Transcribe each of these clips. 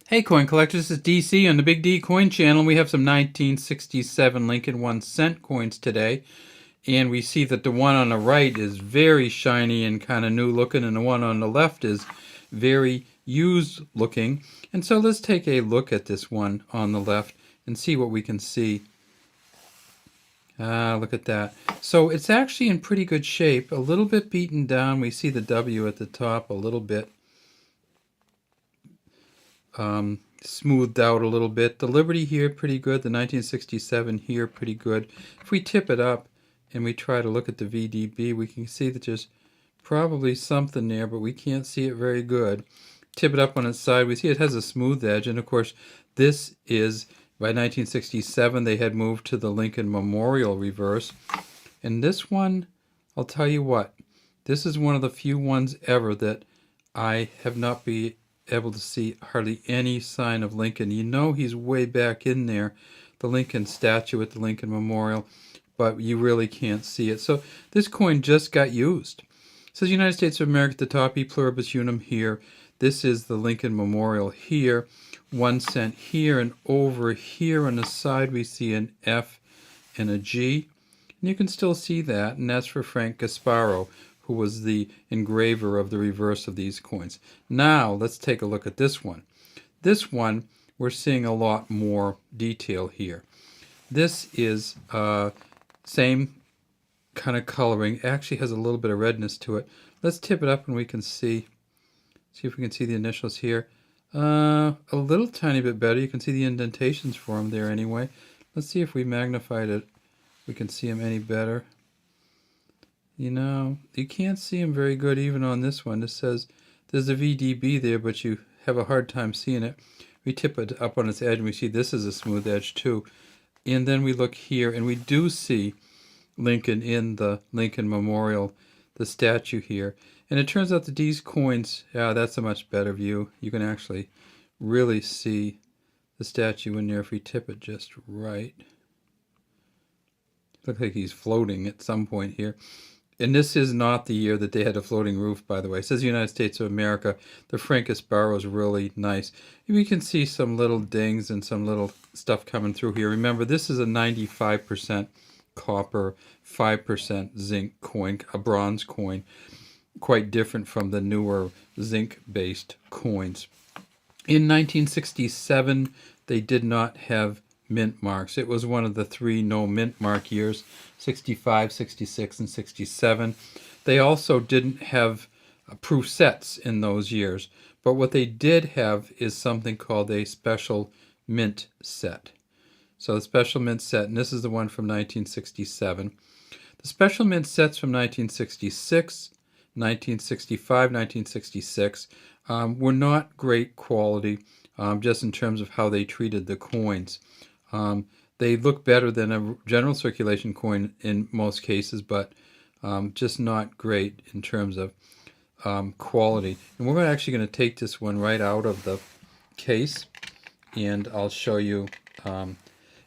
Hey coin collectors, this is DC on the Big D Coin Channel. We have some 1967 Lincoln 1 cent coins today, and we see that the one on the right is very shiny and kind of new looking, and the one on the left is very used looking. And so let's take a look at this one on the left and see what we can see. Look at that. So it's actually in pretty good shape, a little bit beaten down. We see the W at the top a little bit. Smoothed out a little bit. The Liberty here, pretty good. The 1967 here, pretty good. If we tip it up and we try to look at the VDB, we can see that there's probably something there, but we can't see it very good. Tip it up on its side, we see it has a smooth edge, and of course, this is, by 1967, they had moved to the Lincoln Memorial reverse. And this one, I'll tell you what, this is one of the few ones ever that I have not been able to see hardly any sign of Lincoln. You know he's way back in there, the Lincoln statue at the Lincoln Memorial, but you really can't see it. So this coin just got used. It says United States of America at the top, E pluribus unum here. This is the Lincoln Memorial here, 1 cent here, and over here on the side we see an F and a G. And you can still see that, and that's for Frank Gasparo, who was the engraver of the reverse of these coins. Now, let's take a look at this one. This one, we're seeing a lot more detail here. This is same kind of coloring. Actually has a little bit of redness to it. Let's tip it up and we can see if we can see the initials here. A little tiny bit better. You can see the indentations for them there anyway. Let's see if we magnified it. We can see them any better. You know, you can't see them very good even on this one. It says there's a VDB there, but you have a hard time seeing it. We tip it up on its edge and we see this is a smooth edge too. And then we look here and we do see Lincoln in the Lincoln Memorial, the statue here. And it turns out that these coins, that's a much better view. You can actually really see the statue in there if we tip it just right. Looks like he's floating at some point here. And this is not the year that they had a floating roof, by the way. It says United States of America. The Frank Gasparo is really nice. We can see some little dings and some little stuff coming through here. Remember, this is a 95% copper, 5% zinc coin, a bronze coin. Quite different from the newer zinc-based coins. In 1967, they did not have mint marks. It was one of the 3 no mint mark years, 65, 66, and 67. They also didn't have proof sets in those years, but what they did have is something called a special mint set. So the special mint set, and this is the one from 1967. The special mint sets from 1966, 1965, 1966 were not great quality, just in terms of how they treated the coins. They look better than a general circulation coin in most cases, but just not great in terms of quality. And we're actually going to take this one right out of the case, and I'll show you. And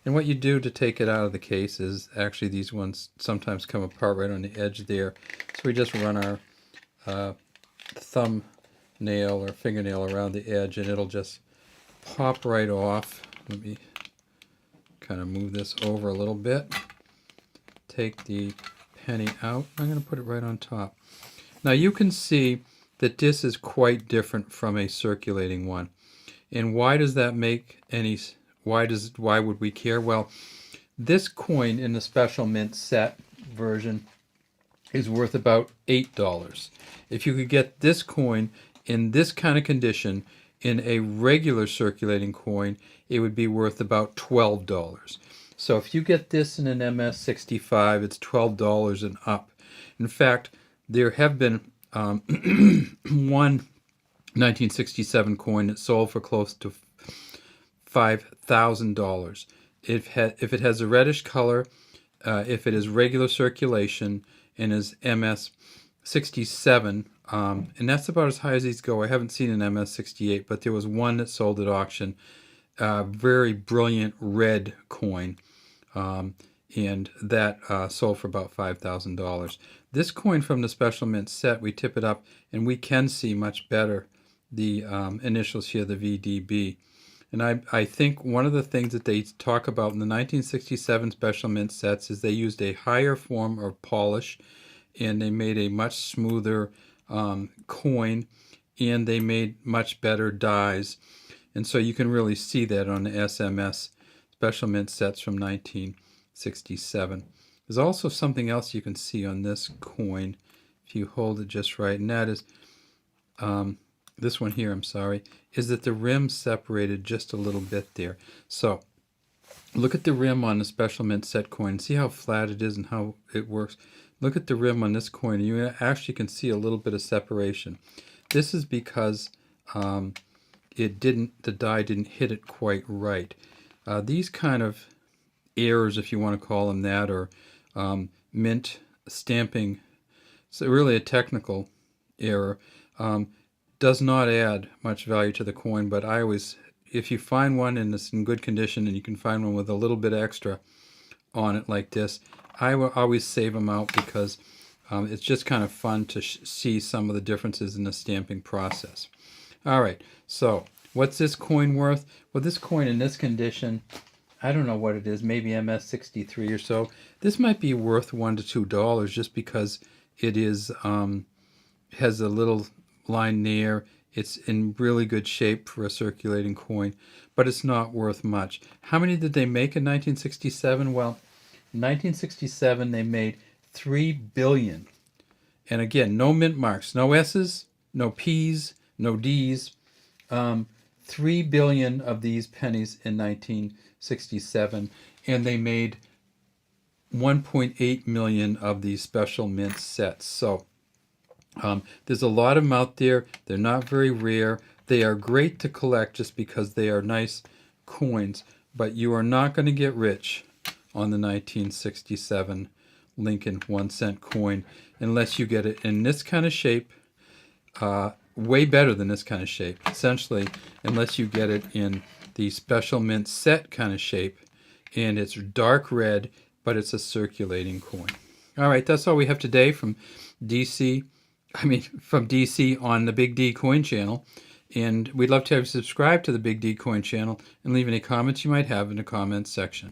what you do to take it out of the case is, actually these ones sometimes come apart right on the edge there. So we just run our thumbnail or fingernail around the edge and it'll just pop right off. Let me kind of move this over a little bit. Take the penny out. I'm going to put it right on top. Now you can see that this is quite different from a circulating one. And why does that make any why would we care? Well, this coin in the special mint set version is worth about $8. If you could get this coin in this kind of condition in a regular circulating coin, it would be worth about $12. So if you get this in an MS-65, it's $12 and up. In fact, there have been one 1967 coin that sold for close to $5,000. If it has a reddish color, if it is regular circulation and is MS-67, and that's about as high as these go. I haven't seen an MS-68, but there was one that sold at auction, very brilliant red coin, and that sold for about $5,000. This coin from the special mint set, we tip it up, and we can see much better the initials here, the VDB. And I think one of the things that they talk about in the 1967 special mint sets is they used a higher form of polish, and they made a much smoother coin, and they made much better dies. And so you can really see that on the SMS special mint sets from 1967. There's also something else you can see on this coin if you hold it just right, and that is this one here, I'm sorry, is that the rim separated just a little bit there. So look at the rim on the special mint set coin. See how flat it is and how it works. Look at the rim on this coin. You actually can see a little bit of separation. This is because the die didn't hit it quite right. These kind of errors, if you want to call them that, or mint stamping, so really a technical error, does not add much value to the coin. But I always, if you find one and it's in good condition and you can find one with a little bit extra on it like this, I will always save them out, because it's just kind of fun to see some of the differences in the stamping process. All right, so what's this coin worth? Well, this coin in this condition, I don't know what it is, maybe MS63 or so. This might be worth $1 to $2 just because it is has a little line there. It's in really good shape for a circulating coin, but it's not worth much. How many did they make in 1967? Well, in 1967 they made 3 billion. And again, no mint marks, no S's, no P's, no D's. 3 billion of these pennies in 1967, and they made 1.8 million of these special mint sets. So there's a lot of them out there. They're not very rare. They are great to collect just because they are nice coins, but you are not going to get rich on the 1967 Lincoln 1-cent coin unless you get it in this kind of shape, way better than this kind of shape, essentially, unless you get it in the special mint set kind of shape, and it's dark red, but it's a circulating coin. All right, that's all we have today from DC on the Big D Coin channel. And we'd love to have you subscribe to the Big D Coin channel and leave any comments you might have in the comments section.